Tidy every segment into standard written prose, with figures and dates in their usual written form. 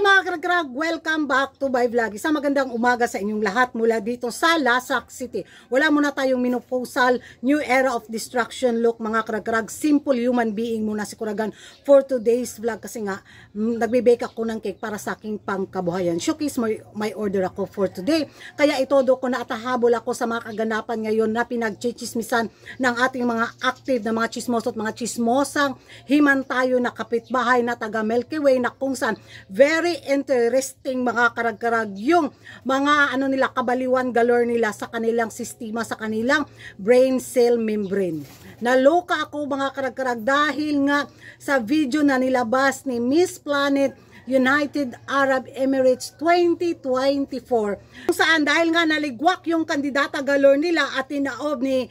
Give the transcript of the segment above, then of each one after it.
mga karag-karag, welcome back to my vlog. Isang magandang umaga sa inyong lahat mula dito sa Lasak City. Wala muna tayong menopausal, new era of destruction look mga karag-karag. Simple human being muna si Kuragan for today's vlog kasi nga nagbe-bake ako ng cake para sa aking pangkabuhayan. Showcase my order ako for today. Kaya itodo ko na at habol ako sa mga kaganapan ngayon na pinagchichismisan ng ating mga active na mga chismoso at mga chismosang himantayo na kapitbahay na taga Milky Way na kung saan very interesting mga karag-karag yung mga nila kabaliwan galore nila sa kanilang sistema, sa kanilang brain cell membrane. Naloka ako mga karag-karag dahil nga sa video na nilabas ni Miss Planet United Arab Emirates 2024 kung saan dahil nga naligwak yung kandidata galore nila at tinaob ni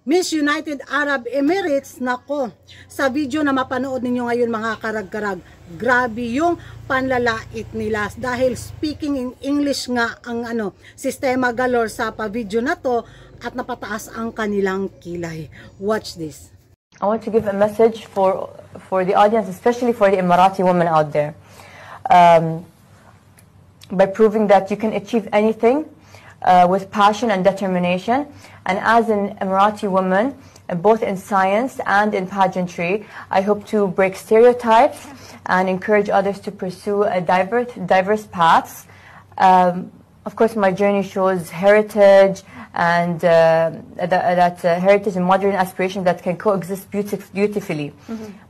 Miss United Arab Emirates, nako, sa video na mapanood ninyo ngayon mga karag-karag, grabe yung panlalait nila dahil speaking in English nga ang sistema galore sa pa-video na to at napataas ang kanilang kilay. Watch this. I want to give a message for the audience, especially for the Emirati women out there, by proving that you can achieve anything with passion and determination. And as an Emirati woman, both in science and in pageantry, I hope to break stereotypes and encourage others to pursue a diverse paths. Of course, my journey shows heritage and heritage and modern aspiration that can coexist beautifully.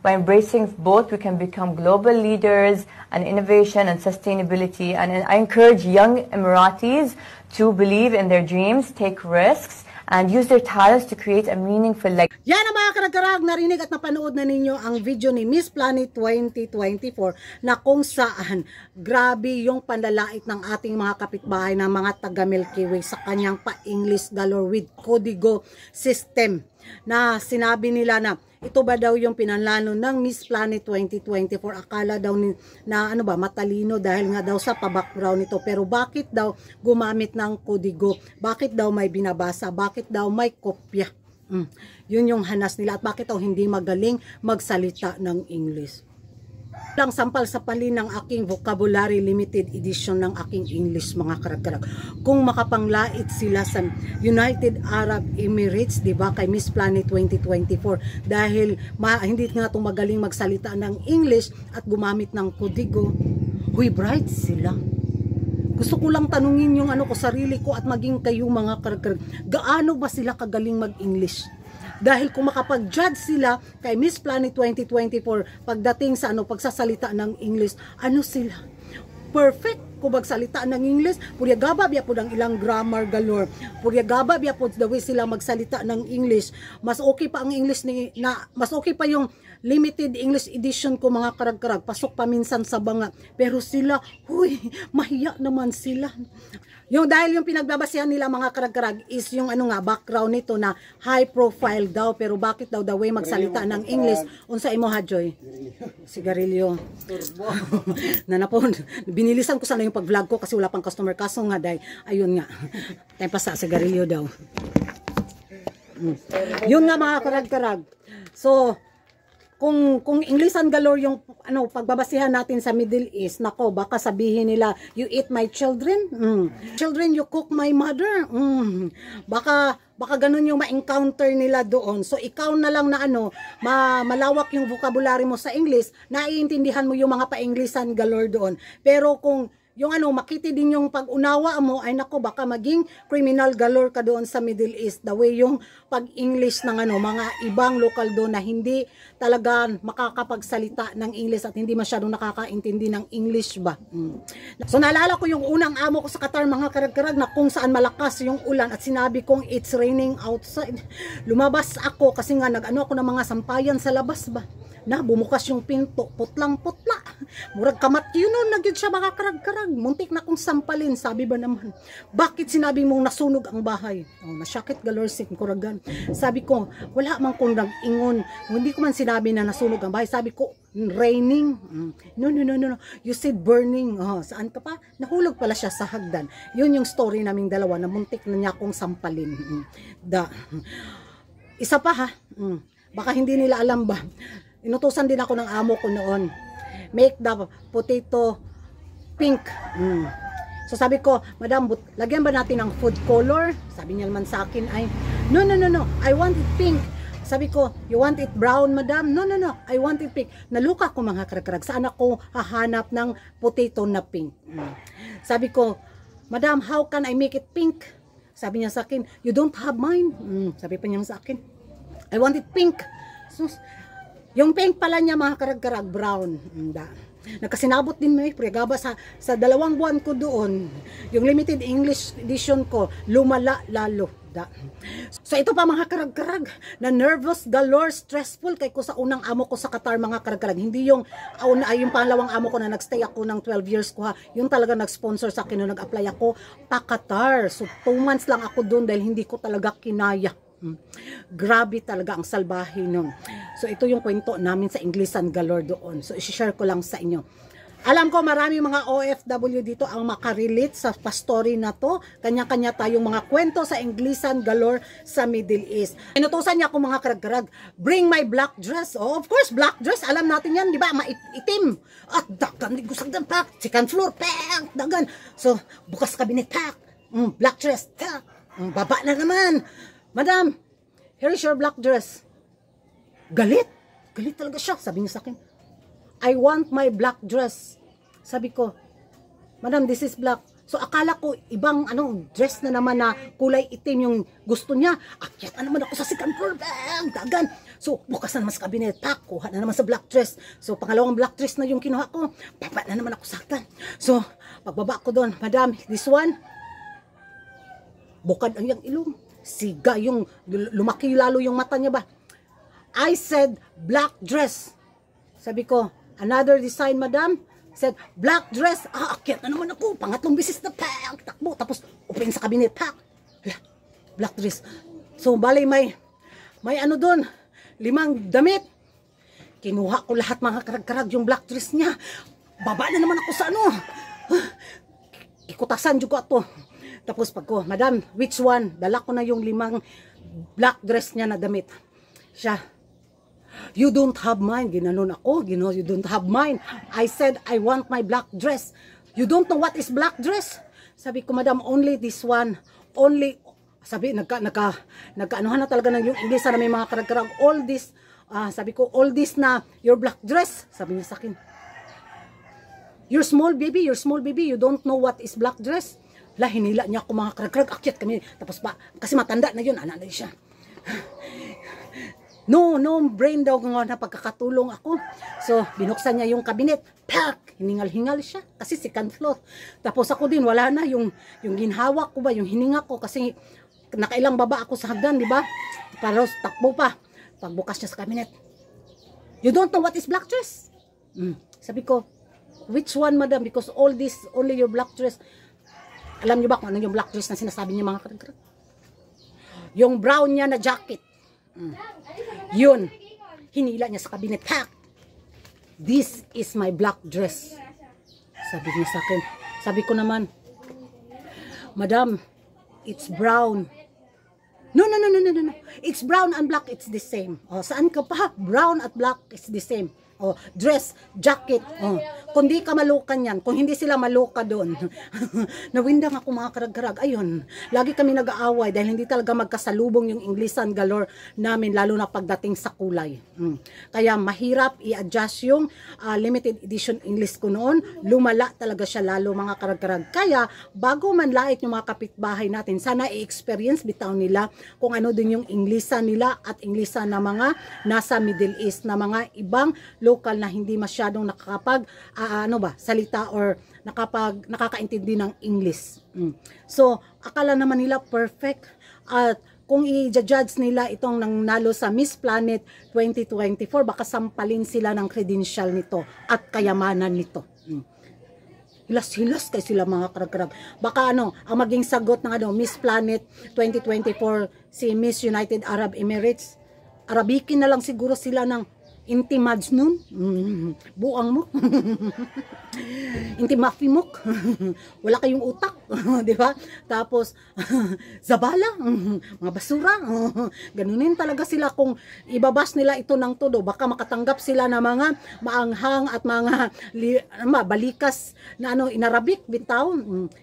By embracing both, we can become global leaders and innovation and sustainability. And I encourage young Emiratis to believe in their dreams, take risks, and use their talents to create a meaningful life. Yan ang mga karag-karag, narinig at napanood na ninyo ang video ni Miss Planet 2024 na kung saan grabe yung panlalait ng ating mga kapitbahay na mga taga Milky Way sa kanyang pa-English galore with Codigo system na sinabi nila na ito ba daw yung pinanlano ng Miss Planet 2024. Akala daw na matalino dahil nga daw sa pa-background nito. Pero bakit daw gumamit ng Codigo? Bakit daw may binabasa? Bakit daw may kopya? Yun yung hanas nila. At bakit daw hindi magaling magsalita ng English? Lang sampal sa palin ng aking vocabulary limited edition ng aking English mga karag-karag. Kung makapanglait sila sa United Arab Emirates, di ba, kay Miss Planet 2024 dahil hindi nga itong magaling magsalita ng English at gumamit ng Codigo, huy, bright sila. Gusto ko lang tanungin yung ko sarili ko at maging kayo mga karag-karag. Gaano ba sila kagaling mag-English? Dahil kung makapag-judge sila kay Miss Planet 2024 pagdating sa pagsasalita ng English, sila? Perfect kung magsalita ng English. Puryagaba biya po ng ilang grammar galore. Puryagaba biya po the way sila magsalita ng English. Mas okay pa ang English mas okay pa yung limited English edition ko mga karag-karag. Pasok pa minsan sa banga. Pero sila, huy, mahiya naman sila. Dahil yung pinagbabasihan nila mga karag-karag is yung background nito na high profile daw. Pero bakit daw the way magsalita ng English? Unsa imo ha, Joy? Sigarilyo. Nanapon. Binilisan ko sana yung pag-vlog ko kasi wala pang customer. Kaso nga dahil, ayun nga. Tayo pa sa sigarilyo daw. Yun nga mga karag-karag. So, kung Englishan galore yung pagbabasihan natin sa Middle East, nako, baka sabihin nila, you eat my children, children you cook my mother, baka ganun yung ma-encounter nila doon. So ikaw na lang na malawak yung vocabulary mo sa English, naiintindihan mo yung mga pa-Englishan galore doon. Pero kung yung makiti din yung pag-unawa mo, ay nako, baka maging criminal galore ka doon sa Middle East. The way yung pag-English ng mga ibang lokal doon na hindi talaga makakapagsalita ng English at hindi masyadong nakakaintindi ng English ba. So naalala ko yung unang amo ko sa Qatar mga karag-karag na kung saan malakas yung ulan at sinabi kong it's raining outside. Lumabas ako kasi nga ako ng mga sampayan sa labas ba. Na bumukas yung pinto, putlang-putla. Murag kamat yun nagyud siya mga karag-karag. Muntik na kong sampalin, sabi ba naman. Bakit sinabi mong nasunog ang bahay? Nasyakit galore si Kuragan. Sabi ko, wala man kong nag-ingon. Hindi ko man sinabi na nasunog ang bahay. Sabi ko, raining. No. You said burning. Saan ka pa? Nahulog pala siya sa hagdan. Yun yung story naming dalawa na muntik na niya akong sampalin. Isa pa ha. Baka hindi nila alam ba. Inutusan din ako ng amo ko noon. Make the potato pink. So sabi ko, madam, lagyan ba natin ng food color? Sabi niya naman sa akin ay, no, I want it pink. Sabi ko, you want it brown, madam? No, I want it pink. Naluka ko mga karag-karag. Saan ako hahanap ng potato na pink? Sabi ko, madam, how can I make it pink? Sabi niya sa akin, you don't have mine. Sabi pa niya sa akin, I want it pink. So, yung pink pala niya mga karag-karag, brown. Nagkasinabot din may pregaba sa 2 buwan ko doon. Yung limited English edition ko, lumala lalo. So ito pa mga karag-karag, na nervous, galore, stressful kay ko sa unang amo ko sa Qatar mga karag-karag. Hindi yung pangalawang amo ko na nagstay ako ng 12 years ko ha. Yung talaga nag-sponsor sa akin nung nag-apply ako pa Qatar. So 2 months lang ako doon dahil hindi ko talaga kinaya. Grabe talaga ang salbahe nun. So ito yung kwento namin sa Inglesan galore doon. So i-share ko lang sa inyo. Alam ko marami mga OFW dito ang makarelate sa story na to. Kanya-kanya tayong mga kwento sa Inglesan galore sa Middle East. Inutusan niya ako mga karag-karag, bring my black dress. Oh, of course, black dress. Alam natin yan, di ba? Maitim. At dagan, gusagdan pak. Second floor, pak. Dagan. So, bukas kabinet, pak. Black dress, pak. Baba na naman. Madam, here is your black dress. Galit. Galit talaga siya. Sabi niya sa akin, I want my black dress. Sabi ko, madam, this is black. So akala ko ibang dress na naman na kulay itim yung gusto niya. Akyat na naman ako sa second floor. Bang! Dagan. So bukas na naman sa kabinet. Kuha na naman sa black dress. So pangalawang black dress na yung kinuha ko. Baba na naman ako sa akin. So pagbaba ko doon, madam, this one, bukad ang yung ilong. Siga yung lumaki lalo yung mata niya ba. I said black dress. Sabi ko, another design, madam. Said black dress. Akyat na naman ako. Pangatlong bisis na takbo. Tapos open sa kabinet. Black dress. So bali may doon, 5 damit. Kinuha ko lahat mga karag-karag yung black dress niya. Baba na naman ako sa ikutasan juga to. Tapos pag ko, madam, which one? Dala ko na yung 5 black dress niya na damit. Siya, you don't have mine. Ginanon ako, you don't have mine. I said, I want my black dress. You don't know what is black dress? Sabi ko, madam, only this one. Only, sabi, nagkaanuhan na talaga ng yung English na may mga karag-karag. All this, sabi ko, all this na your black dress. Sabi niya sa akin, you're small baby, you don't know what is black dress. Hinila niya ako mga karag-karag, akyat kami. Tapos pa, kasi matanda na yun, anak na siya. No brain daw nga na pagkakatulong ako. So, binuksan niya yung kabinet. Pak! Hiningal-hingal siya. Kasi second floor. Tapos ako din, wala na yung ginhawa ko ba, yung hininga ko. Kasi nakailang baba ako sa hagdan, di ba? Para takbo pa. Pagbukas niya sa kabinet. You don't know what is black dress? Sabi ko, which one, madam? Because all this, only your black dress. Alam niyo ba kung ano yung black dress na sinasabi niya mga karag-karag? Yung brown niya na jacket. Yun. Hinila niya sa kabinet. Pak! This is my black dress. Sabi niya sa akin. Sabi ko naman, madam, it's brown. No. It's brown and black, it's the same. Saan ka pa? Brown at black, it's the same. Dress, jacket. Kung di ka malukan yan, kung hindi sila maluka doon. Nawindang ako mga karag-karag. Ayun, lagi kami nag-aaway dahil hindi talaga magkasalubong yung Inglesan galore namin, lalo na pagdating sa kulay. Kaya mahirap i-adjust yung limited edition English ko noon. Lumala talaga siya lalo mga karag-karag. Kaya bago man lait yung mga kapitbahay natin, sana i-experience bitaw nila kung ano din yung Inglesan nila at Inglesan na mga nasa Middle East na mga ibang local na hindi masyadong nakakapag salita or nakakaintindi ng English. So, akala naman nila perfect. At kung i-judge nila itong nanalo sa Miss Planet 2024, baka sampalin sila ng credential nito at kayamanan nito. Hilas-hilas kay sila mga karag-karag. Baka ang maging sagot ng Miss Planet 2024 si Miss United Arab Emirates, Arabikin na lang siguro sila ng Inti Majnun, buang mo. Inti Mafimok, wala kayong utak. di ba? Tapos, zabala, mga basura, ganunin talaga sila kung ibabas nila ito ng todo. Baka makatanggap sila ng mga maanghang at mga balikas na inarabik, bitaw.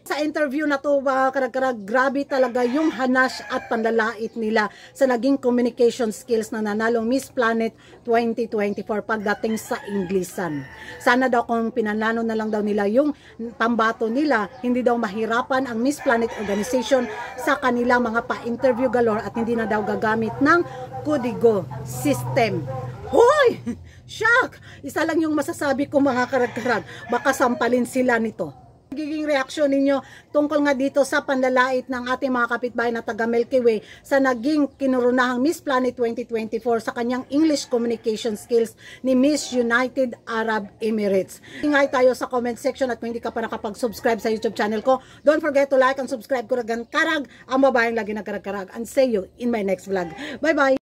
Sa interview na to, karag-karag, grabe talaga yung hanash at panlalait nila sa naging communication skills na nanalong Miss Planet 2024 pagdating sa Inglesan. Sana daw kung pinanlano na lang daw nila yung pambato nila, hindi daw mahirapan ang Miss Planet organization sa kanilang mga pa-interview galore at hindi na daw gagamit ng Código system. Hoy! Shock! Isa lang yung masasabi ko mga karag-karag, baka sampalin sila nito. Magiging reaksyon ninyo tungkol nga dito sa panlalait ng ating mga kapitbahay na taga Milky Way sa naging kinurunahang Miss Planet 2024 sa kanyang English communication skills ni Miss United Arab Emirates. Ingay tayo sa comment section at kung hindi ka pa nakapag-subscribe sa YouTube channel ko, don't forget to like and subscribe ko ragan karag ang babayang lagi na karag-karag, and see you in my next vlog. Bye bye!